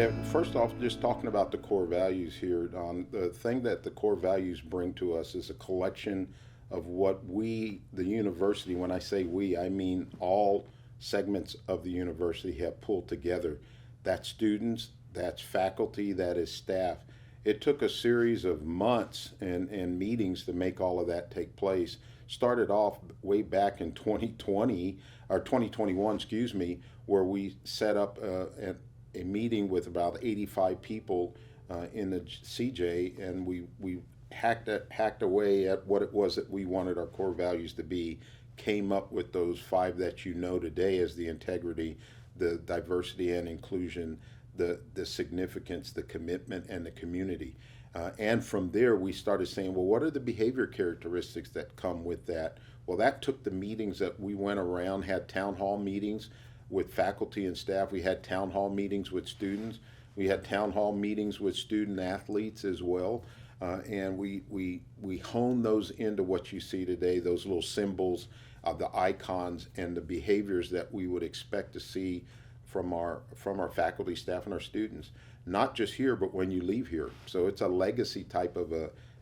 Yeah, first off, just talking about the core values here, the thing that the core values bring to us is a collection of what we, the university, when I say we, I mean all segments of the university have pulled together. That's students, that's faculty, that is staff. It took a series of months and meetings to make all of that take place. Started off way back in 2020 or 2021, excuse me, where we set up a meeting with about 85 people in the CJ, and we hacked away at what it was that we wanted our core values to be. Came up with those five that you know today as the integrity, the diversity and inclusion, the significance, the commitment, and the community. And from there, we started saying, well, what are the behavior characteristics that come with that? Well, that took the meetings that we went around, had town hall meetings with faculty and staff. We had town hall meetings with students. We had town hall meetings with student athletes as well. And we honed those into what you see today, those little symbols, the icons, and the behaviors that we would expect to see from our faculty, staff, and our students. Not just here, but when you leave here. So it's a legacy type of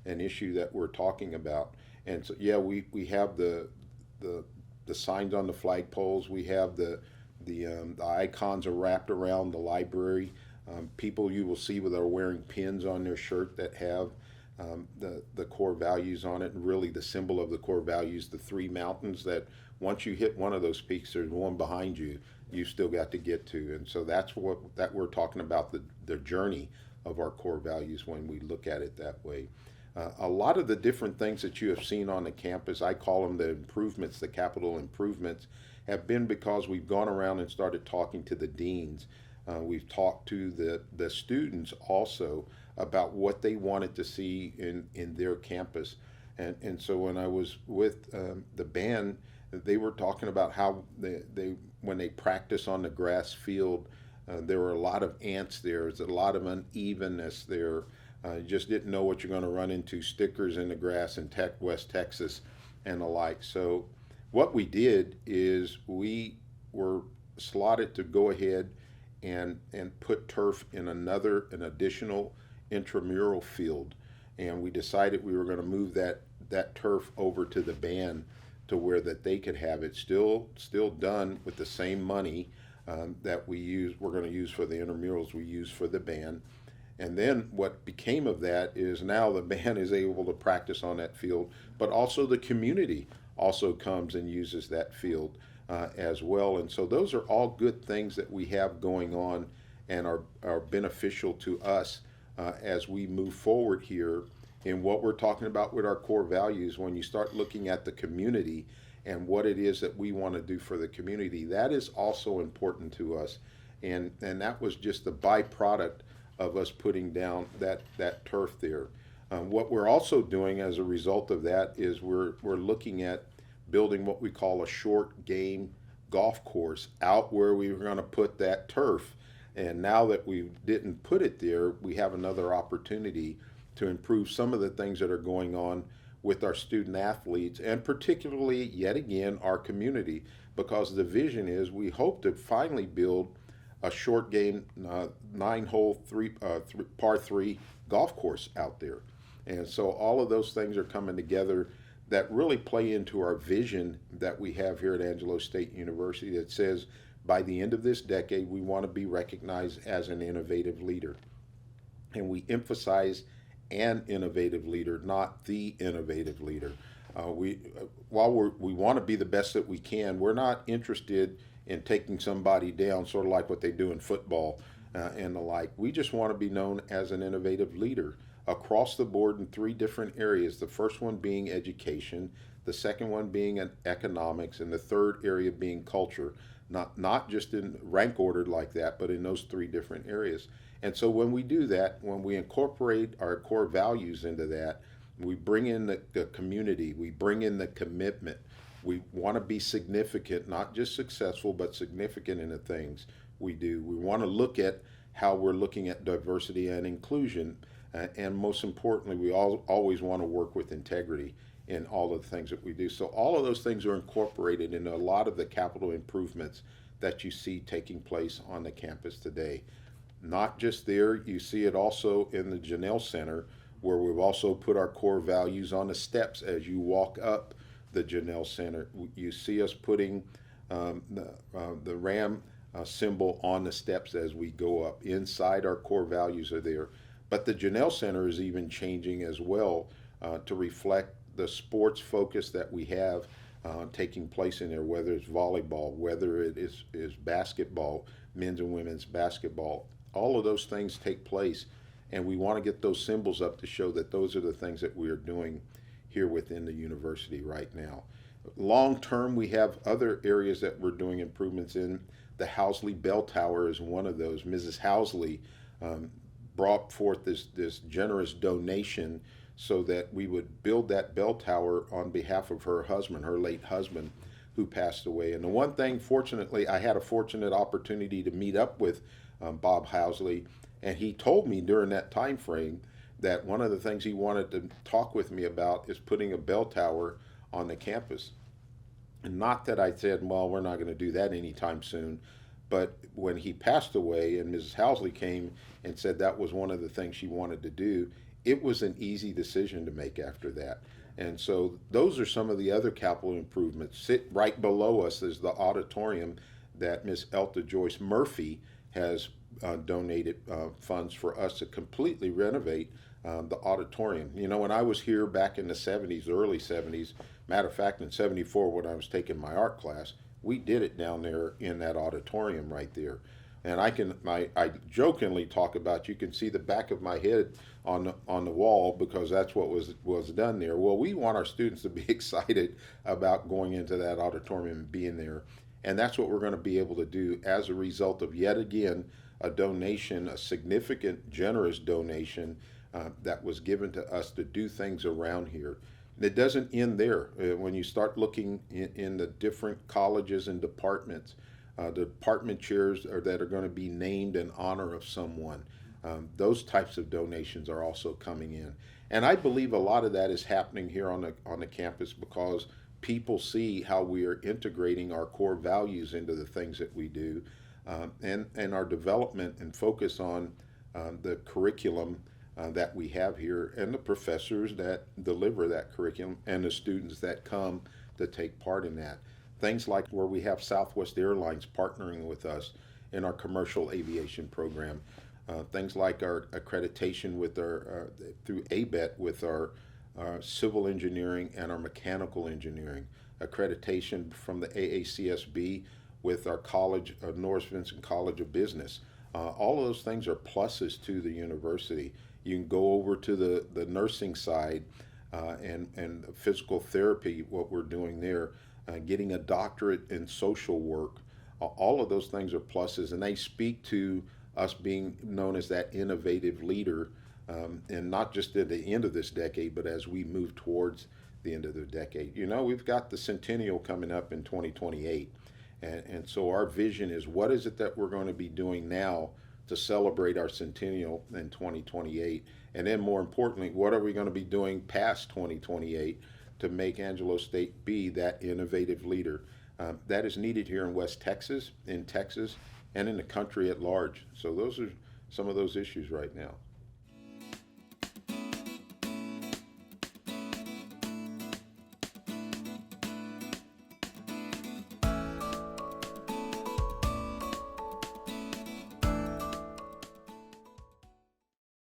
an issue that we're talking about. And so yeah, we have the signs on the flagpoles. We have the icons are wrapped around the library. People you will see with are wearing pins on their shirt that have the core values on it, and really the symbol of the core values, the three mountains that once you hit one of those peaks, there's one behind you you still got to get to. And so that's what that we're talking about, the journey of our core values when we look at it that way. A lot of the different things that you have seen on the campus, I call them the improvements, the capital improvements, have been because we've gone around and started talking to the deans. We've talked to the students also about what they wanted to see in their campus. And so when I was with the band, they were talking about how they when they practice on the grass field, there were a lot of ants there. There's a lot of unevenness there. You just didn't know what you're going to run into, stickers in the grass in West Texas and the like. So what we did is we were slotted to go ahead and put turf in an additional intramural field. And we decided we were going to move that turf over to the band to where that they could have it still done with the same money that we're going to use for the intramurals we use for the band. And then what became of that is now the band is able to practice on that field, but also the community also comes and uses that field as well. And so those are all good things that we have going on and are beneficial to us as we move forward here in what we're talking about with our core values. When you start looking at the community and what it is that we want to do for the community, that is also important to us. And that was just the byproduct of us putting down that turf there. What we're also doing as a result of that is we're looking at building what we call a short game golf course out where we were going to put that turf. And now that we didn't put it there, we have another opportunity to improve some of the things that are going on with our student athletes, and particularly, yet again, our community, because the vision is we hope to finally build a short game, 9-hole, par 3 golf course out there. And so all of those things are coming together that really play into our vision that we have here at Angelo State University that says by the end of this decade, we want to be recognized as an innovative leader. And we emphasize an innovative leader, not the innovative leader. While we want to be the best that we can, we're not interested in taking somebody down, sort of like what they do in football and the like. We just want to be known as an innovative leader across the board in 3 different areas. The first one being education, the second one being economics, and the third area being culture. Not just in rank ordered like that, but in those 3 different areas. And so when we do that, when we incorporate our core values into that, we bring in the community, we bring in the commitment. We want to be significant, not just successful, but significant in the things we do. We want to look at how we're looking at diversity and inclusion. And most importantly, we always want to work with integrity in all of the things that we do. So all of those things are incorporated into a lot of the capital improvements that you see taking place on the campus today. Not just there, you see it also in the Janelle Center, where we've also put our core values on the steps as you walk up the Janelle Center. You see us putting the Ram symbol on the steps as we go up. Inside, our core values are there. But the Janelle Center is even changing as well to reflect the sports focus that we have taking place in there, whether it's volleyball, whether it is basketball, men's and women's basketball. All of those things take place, and we want to get those symbols up to show that those are the things that we are doing here within the university right now. Long term, we have other areas that we're doing improvements in. The Housley Bell Tower is one of those. Mrs. Housley brought forth this generous donation so that we would build that bell tower on behalf of her husband, her late husband, who passed away. And the one thing, fortunately, I had a fortunate opportunity to meet up with Bob Housley, and he told me during that time frame that one of the things he wanted to talk with me about is putting a bell tower on the campus. And not that I said, well, we're not going to do that anytime soon, but when he passed away and Mrs. Housley came and said that was one of the things she wanted to do, it was an easy decision to make after that. And so those are some of the other capital improvements. Sit right below us is the auditorium that Miss Elta Joyce Murphy has donated funds for us to completely renovate the auditorium. You know, when I was here back in the 70s, early 70s, matter of fact, in 74 when I was taking my art class, we did it down there in that auditorium right there. And I jokingly talk about, you can see the back of my head on the wall because that's what was done there. Well, we want our students to be excited about going into that auditorium and being there. And that's what we're going to be able to do as a result of, yet again, a donation, a significant, generous donation that was given to us to do things around here. It doesn't end there. When you start looking in the different colleges and departments, the department chairs that are going to be named in honor of someone, those types of donations are also coming in. And I believe a lot of that is happening here on the campus because people see how we are integrating our core values into the things that we do, and our development and focus on the curriculum that we have here and the professors that deliver that curriculum and the students that come to take part in that. Things like where we have Southwest Airlines partnering with us in our commercial aviation program. Things like our accreditation with through ABET with our civil engineering and our mechanical engineering. Accreditation from the AACSB with our college, Norris Vincent College of Business. All of those things are pluses to the university. You can go over to the nursing side and physical therapy, what we're doing there, getting a doctorate in social work. All of those things are pluses, and they speak to us being known as that innovative leader, and not just at the end of this decade, but as we move towards the end of the decade. You know, we've got the centennial coming up in 2028, and so our vision is, what is it that we're going to be doing now to celebrate our centennial in 2028? And then more importantly, what are we going to be doing past 2028 to make Angelo State be that innovative leader that is needed here in West Texas, in Texas, and in the country at large? So those are some of those issues right now.